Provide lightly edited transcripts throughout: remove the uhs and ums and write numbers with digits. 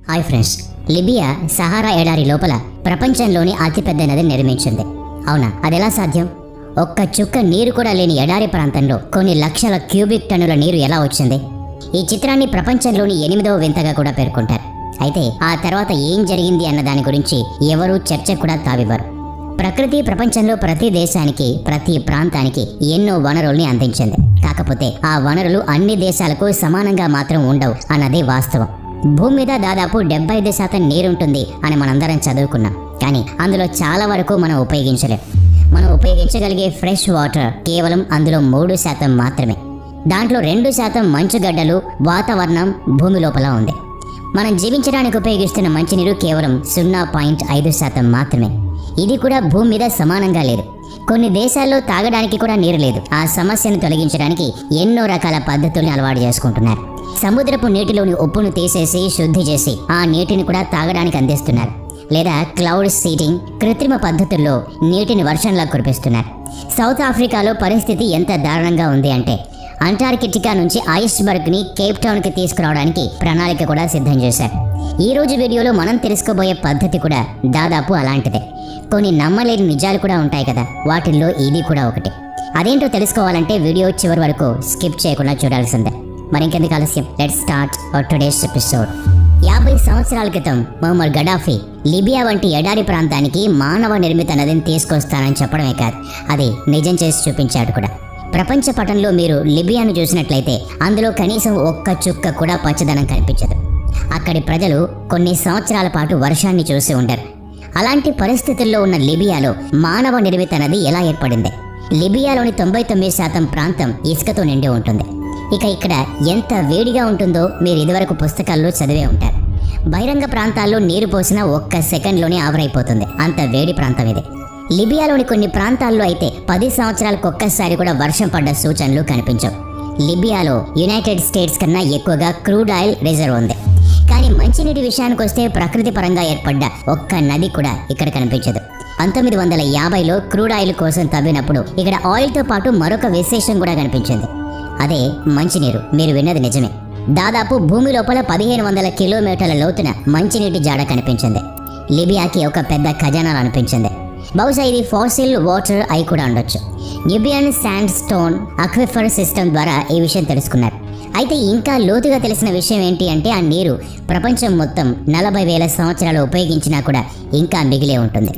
Hi friends, Libya Sahara ఎడారి లోపల ప్రపంచంలోని అతిపెద్ద నదిని నిర్మించింది. అవునా, అదెలా సాధ్యం? ఒక్క చుక్క నీరు కూడా లేని ఎడారి ప్రాంతంలో కొన్ని లక్షల క్యూబిక్ టన్నుల నీరు ఎలా వచ్చింది? ఈ చిత్రాన్ని ప్రపంచంలోని 8వ వింతగా కూడా పేర్కొంటారు. అయితే ఆ తర్వాత ఏం జరిగింది అన్న దాని గురించి ఎవరూ చర్చ కూడా తావివ్వరు. ప్రకృతి ప్రపంచంలో ప్రతి దేశానికి, ప్రతి ప్రాంతానికి ఎన్నో వనరుల్ని అందించింది. కాకపోతే ఆ వనరులు అన్ని దేశాలకు సమానంగా మాత్రం ఉండవు అన్నదే వాస్తవం. భూమి మీద దాదాపు 75% నీరుంటుంది అని మనందరం చదువుకున్నాం. కానీ అందులో చాలా వరకు మనం ఉపయోగించలేం. మనం ఉపయోగించగలిగే ఫ్రెష్ వాటర్ కేవలం అందులో 3% మాత్రమే. దాంట్లో 2% మంచుగడ్డలు, వాతావరణం భూమి లోపల ఉంది. మనం జీవించడానికి ఉపయోగిస్తున్న మంచినీరు కేవలం 0.5% మాత్రమే. ఇది కూడా భూమి మీద సమానంగా లేదు. కొన్ని దేశాల్లో తాగడానికి కూడా నీరు లేదు. ఆ సమస్యను తొలగించడానికి ఎన్నో రకాల పద్ధతుల్ని అలవాటు చేసుకుంటున్నారు. సముద్రపు నీటిలోని ఉప్పును తీసేసి శుద్ధి చేసి ఆ నీటిని కూడా తాగడానికి అందిస్తున్నారు. లేదా క్లౌడ్ సీడింగ్, కృత్రిమ పద్ధతుల్లో నీటిని వర్షంలా కురిపిస్తున్నారు. సౌత్ ఆఫ్రికాలో పరిస్థితి ఎంత దారుణంగా ఉంది అంటే అంటార్కిటికా నుంచి ఐస్బర్గ్ని కేప్ టౌన్కి తీసుకురావడానికి ప్రణాళిక కూడా సిద్ధం చేశారు. ఈ రోజు వీడియోలో మనం తెలుసుకోబోయే పద్ధతి కూడా దాదాపు అలాంటిదే. కొన్ని నమ్మలేని నిజాలు కూడా ఉంటాయి కదా, వాటిల్లో ఇది కూడా ఒకటి. అదేంటో తెలుసుకోవాలంటే వీడియో చివరి వరకు స్కిప్ చేయకుండా చూడాల్సిందే. మరింకెందుకు ఆలస్యం, let's start our today's episode. 50 సంవత్సరాల క్రితం ముమ్మర్ గడాఫీ లిబియా వంటి ఎడారి ప్రాంతానికి మానవ నిర్మిత నదిని తీసుకొస్తానని చెప్పడమే కాదు, అది నిజం చేసి చూపించాడు కూడా. ప్రపంచ పటంలో మీరు లిబియాను చూసినట్లయితే అందులో కనీసం ఒక్క చుక్క కూడా పచ్చదనం కనిపించదు. అక్కడి ప్రజలు కొన్ని సంవత్సరాల పాటు వర్షాన్ని చూసి ఉండరు. అలాంటి పరిస్థితుల్లో ఉన్న లిబియాలో మానవ నిర్మిత నది ఎలా ఏర్పడింది? లిబియాలోని 99% ప్రాంతం ఇసుకతో నిండి ఉంటుంది. ఇక ఇక్కడ ఎంత వేడిగా ఉంటుందో మీరు ఇదివరకు పుస్తకాల్లో చదివే ఉంటారు. బహిరంగ ప్రాంతాల్లో నీరు పోసినా ఒక్క సెకండ్లోనే ఆవిరైపోతుంది, అంత వేడి ప్రాంతం ఇది. లిబియాలోని కొన్ని ప్రాంతాల్లో అయితే 10 సంవత్సరాలకు ఒక్కసారి కూడా వర్షం పడ్డ సూచనలు కనిపించవు. లిబియాలో యునైటెడ్ స్టేట్స్ కన్నా ఎక్కువగా క్రూడ్ ఆయిల్ రిజర్వ్ ఉంది. కానీ మంచినీటి విషయానికి వస్తే ప్రకృతి పరంగా ఏర్పడ్డ ఒక్క నది కూడా ఇక్కడ కనిపించదు. 1950లో క్రూడ్ ఆయిల్ కోసం తవ్వినప్పుడు ఇక్కడ ఆయిల్తో పాటు మరొక విశేషం కూడా కనిపించింది. అదే మంచినీరు. మీరు విన్నది నిజమే. దాదాపు భూమి లోపల 1500 కిలోమీటర్ల లోతున మంచినీటి జాడ కనిపించింది. లిబియాకి ఒక పెద్ద ఖజానా అనిపించింది. బహుశా ఇది ఫాసిల్ వాటర్ అయి కూడా ఉండొచ్చు. న్యూబియన్ శాండ్ స్టోన్ అక్విఫర్ సిస్టమ్ ద్వారా ఈ విషయం తెలుసుకున్నారు. అయితే ఇంకా లోతుగా తెలిసిన విషయం ఏంటి అంటే ఆ నీరు ప్రపంచం మొత్తం 40,000 సంవత్సరాలు ఉపయోగించినా కూడా ఇంకా మిగిలే ఉంటుంది.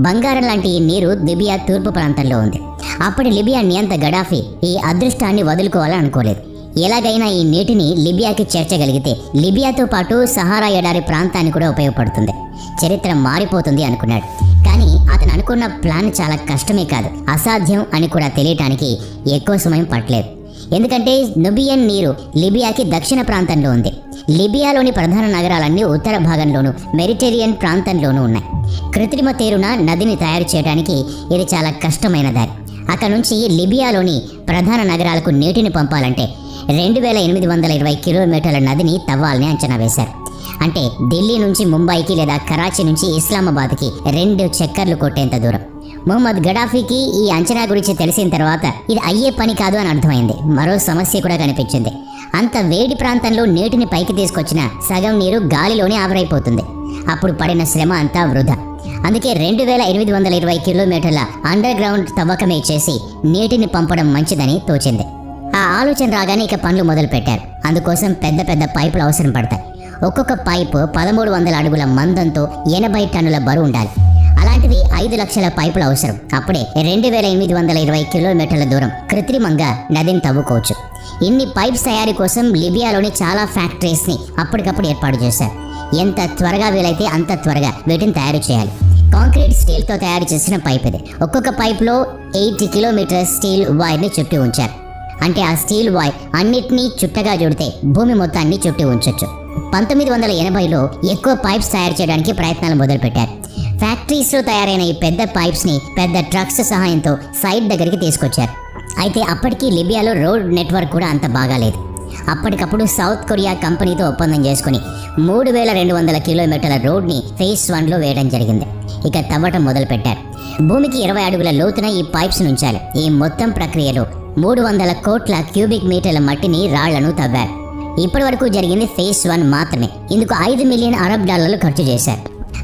బంగారం లాంటి ఈ నీరు లిబియా తూర్పు ప్రాంతంలో ఉంది. అప్పటి లిబియా నియంత గడాఫీ ఈ అదృష్టాన్ని వదులుకోవాలని అనుకోలేదు. ఎలాగైనా ఈ నీటిని లిబియాకి చేర్చగలిగితే లిబియాతో పాటు సహారా ఎడారి ప్రాంతానికి కూడా ఉపయోగపడుతుంది, చరిత్ర మారిపోతుంది అనుకున్నాడు. కానీ అతను అనుకున్న ప్లాన్ చాలా కష్టమే కాదు, అసాధ్యం అని కూడా తెలియటానికి ఎక్కువ సమయం పట్టలేదు. ఎందుకంటే నుబియన్ నీరు లిబియాకి దక్షిణ ప్రాంతంలో ఉంది. లిబియాలోని ప్రధాన నగరాలన్నీ ఉత్తర భాగంలోనూ మెడిటేరియన్ ప్రాంతంలోనూ ఉన్నాయి. కృత్రిమ తీరున నదిని తయారు చేయడానికి ఇది చాలా కష్టమైన దారి. అక్కడ నుంచి లిబియాలోని ప్రధాన నగరాలకు నీటిని పంపాలంటే 2820 కిలోమీటర్ల నదిని తవ్వాలని అంచనా వేశారు. అంటే ఢిల్లీ నుంచి ముంబైకి లేదా కరాచీ నుంచి ఇస్లామాబాద్కి 2 చక్కర్లు కొట్టేంత దూరం. ముహమ్మద్ గడాఫీకి ఈ అంచనా గురించి తెలిసిన తర్వాత ఇది అయ్యే పని కాదు అని అర్థమైంది. మరో సమస్య కూడా కనిపించింది. అంత వేడి ప్రాంతంలో నీటిని పైకి తీసుకొచ్చిన సగం నీరు గాలిలోనే ఆవిరైపోతుంది. అప్పుడు పడిన శ్రమ అంతా వృధా. అందుకే 2820 కిలోమీటర్ల అండర్ గ్రౌండ్ తవ్వకమే చేసి నీటిని పంపడం మంచిదని తోచింది. ఆ ఆలోచన రాగానే ఇక పనులు మొదలు పెట్టారు. అందుకోసం పెద్ద పెద్ద పైపులు అవసరం పడతాయి. ఒక్కొక్క పైపు 1300 అడుగుల మందంతో 80 టన్నుల బరువు ఉండాలి. అలాంటివి 5 లక్షల పైపులు అవసరం. అప్పుడే 2820 కిలోమీటర్ల దూరం కృత్రిమంగా నదిని తవ్వుకోవచ్చు. ఇన్ని పైప్స్ తయారీ కోసం లిబియాలోని చాలా ఫ్యాక్టరీస్ని అప్పటికప్పుడు ఏర్పాటు చేశారు. ఎంత త్వరగా వీలైతే అంత త్వరగా వీటిని తయారు చేయాలి. కాంక్రీట్ స్టీల్తో తయారు చేసిన పైప్ ఇది. ఒక్కొక్క పైప్లో 80 కిలోమీటర్ స్టీల్ వైర్ని చుట్టి ఉంచారు. అంటే ఆ స్టీల్ వైర్ అన్నిటినీ చుట్టగా చుడితే భూమి మొత్తాన్ని చుట్టి ఉంచొచ్చు. 1980లో ఎక్కువ పైప్స్ తయారు చేయడానికి ప్రయత్నాలు మొదలుపెట్టారు. ఫ్యాక్టరీస్లో తయారైన ఈ పెద్ద పైప్స్ని పెద్ద ట్రక్స్ సహాయంతో సైట్ దగ్గరికి తీసుకొచ్చారు. అయితే అప్పటికి లిబియాలో రోడ్ నెట్వర్క్ కూడా అంత బాగాలేదు. అప్పటికప్పుడు సౌత్ కొరియా కంపెనీతో ఒప్పందం చేసుకుని 3200 కిలోమీటర్ల రోడ్ని ఫేజ్ 1లో వేయడం జరిగింది. ఇక తవ్వటం మొదలుపెట్టారు. భూమికి 20 అడుగుల లోతున ఈ పైప్స్ ఉంచాలి. ఈ మొత్తం ప్రక్రియలో 300 కోట్ల క్యూబిక్ మీటర్ల మట్టిని, రాళ్లను తవ్వారు. ఇప్పటి వరకు జరిగింది ఫేజ్ 1 మాత్రమే. ఇందుకు $5 మిలియన్ ఖర్చు చేశారు.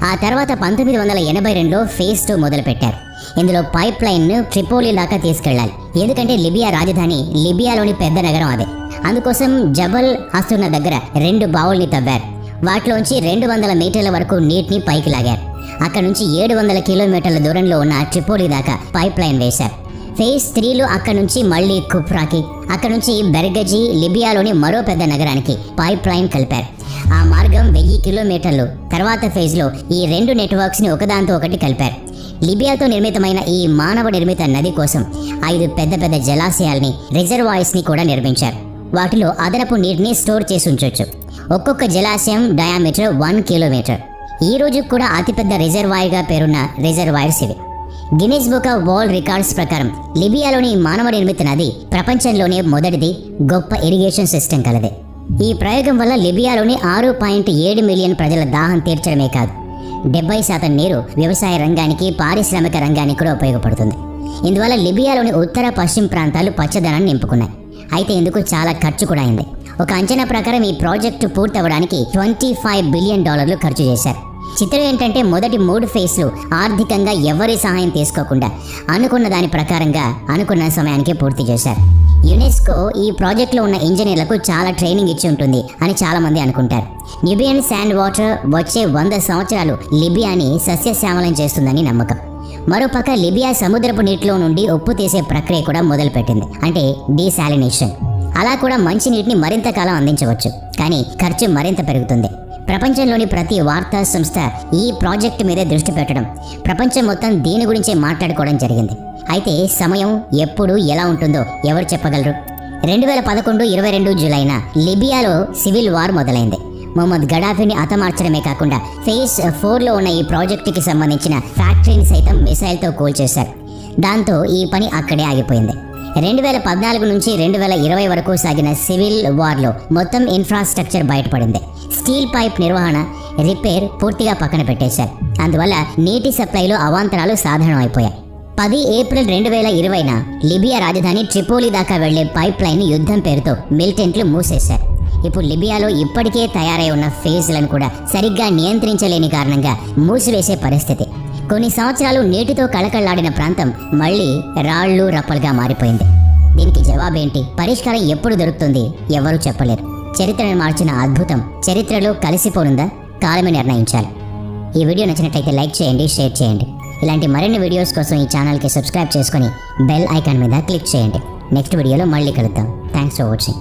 ఆ తర్వాత 1982లో ఫేజ్ 2 మొదలుపెట్టారు. ఇందులో పైప్ లైన్ను ట్రిపోలి దాకా తీసుకెళ్లాలి. ఎందుకంటే లిబియా రాజధాని లిబియాలోని పెద్ద నగరం అదే. అందుకోసం జబల్ హస్తున్న దగ్గర 2 బావుల్ని తవ్వారు. వాటిలోంచి 200 మీటర్ల వరకు నీటిని పైకి లాగారు. అక్కడ నుంచి 700 కిలోమీటర్ల దూరంలో ఉన్న ట్రిపోలి దాకా పైప్ లైన్ వేశారు. ఫేజ్ 3లో అక్కడ నుంచి మళ్ళీ కుప్రాకి, అక్కడ నుంచి బెర్గజీ, లిబియాలోని మరో పెద్ద నగరానికి పైప్ లైన్ కలిపారు. ఆ మార్గం 1000 కిలోమీటర్లు. తర్వాత ఫేజ్లో ఈ 2 నెట్వర్క్స్ని ఒకదాంతో ఒకటి కలిపారు. లిబియాతో నిర్మితమైన ఈ మానవ నిర్మిత నది కోసం 5 పెద్ద పెద్ద జలాశయాల్ని, రిజర్వాయర్స్ని కూడా నిర్మించారు. వాటిలో అదనపు నీటిని స్టోర్ చేసి ఉంచొచ్చు. ఒక్కొక్క జలాశయం డయామీటర్ 1 కిలోమీటర్. ఈ రోజు కూడా అతిపెద్ద రిజర్వాయర్గా పేరున్న రిజర్వాయర్స్ ఇవి. Guinness book of world records ప్రకారం లిబియాలోని మానవ నిర్మిత నది ప్రపంచంలోనే మొదటిది, గొప్ప ఇరిగేషన్ సిస్టమ్ కలదే. ఈ ప్రయోగం వల్ల లిబియాలోని 6.7 మిలియన్ ప్రజల దాహం తీర్చడమే కాదు, 70% నీరు వ్యవసాయ రంగానికి, పారిశ్రామిక రంగానికి కూడా ఉపయోగపడుతుంది. ఇందువల్ల లిబియాలోని ఉత్తర పశ్చిమ ప్రాంతాలు పచ్చదనాన్ని నింపుకున్నాయి. అయితే ఇందుకు చాలా ఖర్చు కూడా అయింది. ఒక అంచనా ప్రకారం ఈ ప్రాజెక్టు పూర్తవడానికి $25 బిలియన్ ఖర్చు చేశారు. చిత్రం ఏంటంటే మొదటి 3 ఫేజ్లు ఆర్థికంగా ఎవరి సహాయం తీసుకోకుండా అనుకున్న దాని ప్రకారంగా అనుకున్న సమయానికే పూర్తి చేశారు. యునెస్కో ఈ ప్రాజెక్టులో ఉన్న ఇంజనీర్లకు చాలా ట్రైనింగ్ ఇచ్చి ఉంటుంది అని చాలా మంది అనుకుంటారు. లిబియన్ శాండ్ వాటర్ వచ్చే 100 సంవత్సరాలు లిబియాని సస్యశ్యామలం చేస్తుందని నమ్మకం. మరోపక్క లిబియా సముద్రపు నీటిలో నుండి ఉప్పు తీసే ప్రక్రియ కూడా మొదలుపెట్టింది, అంటే డీసాలినేషన్. అలా కూడా మంచి నీటిని మరింత కాలం అందించవచ్చు, కానీ ఖర్చు మరింత పెరుగుతుంది. ప్రపంచంలోని ప్రతి వార్తా సంస్థ ఈ ప్రాజెక్టు మీదే దృష్టి పెట్టడం, ప్రపంచం మొత్తం దీని గురించే మాట్లాడుకోవడం జరిగింది. అయితే సమయం ఎప్పుడు ఎలా ఉంటుందో ఎవరు చెప్పగలరు? 2011-22 జూలైన లిబియాలో సివిల్ వార్ మొదలైంది. మొహమ్మద్ గడాఫీని హతమార్చడమే కాకుండా ఫేజ్ 4లో ఉన్న ఈ ప్రాజెక్టుకి సంబంధించిన ఫ్యాక్టరీని సైతం మిసైల్తో కూల్చేశారు. దాంతో ఈ పని అక్కడే ఆగిపోయింది. 2014 నుంచి 2020 వరకు సాగిన సివిల్ వార్లో మొత్తం ఇన్ఫ్రాస్ట్రక్చర్ బయటపడింది. స్టీల్ పైప్ నిర్వహణ, రిపేర్ పూర్తిగా పక్కన పెట్టేశారు. అందువల్ల నీటి సప్లైలో అవాంతరాలు సాధారణం అయిపోయాయి. 10 ఏప్రిల్ 2020న లిబియా రాజధాని ట్రిపోలి దాకా వెళ్లే పైప్ లైన్ యుద్ధం పేరుతో మిలిటెంట్లు మూసేశారు. ఇప్పుడు లిబియాలో ఇప్పటికే తయారై ఉన్న ఫేజ్లను కూడా సరిగ్గా నియంత్రించలేని కారణంగా మూసివేసే పరిస్థితి. కొన్ని సంవత్సరాలు నీటితో కళకళలాడిన ప్రాంతం మళ్ళీ రాళ్ళు రప్పలుగా మారిపోయింది. దీనికి జవాబేంటి? పరిష్కారం ఎప్పుడు దొరుకుతుంది? ఎవరూ చెప్పలేరు. చరిత్రను మార్చిన అద్భుతం చరిత్రలో కలిసిపోనుందా? కాలమే నిర్ణయించాలి. ఈ వీడియో నచ్చినట్లయితే లైక్ చేయండి, షేర్ చేయండి. ఇలాంటి మరిన్ని వీడియోస్ కోసం ఈ ఛానల్కి సబ్స్క్రైబ్ చేసుకొని బెల్ ఐకాన్ మీద క్లిక్ చేయండి. నెక్స్ట్ వీడియోలో మళ్ళీ కలుద్దాం. Thanks for watching.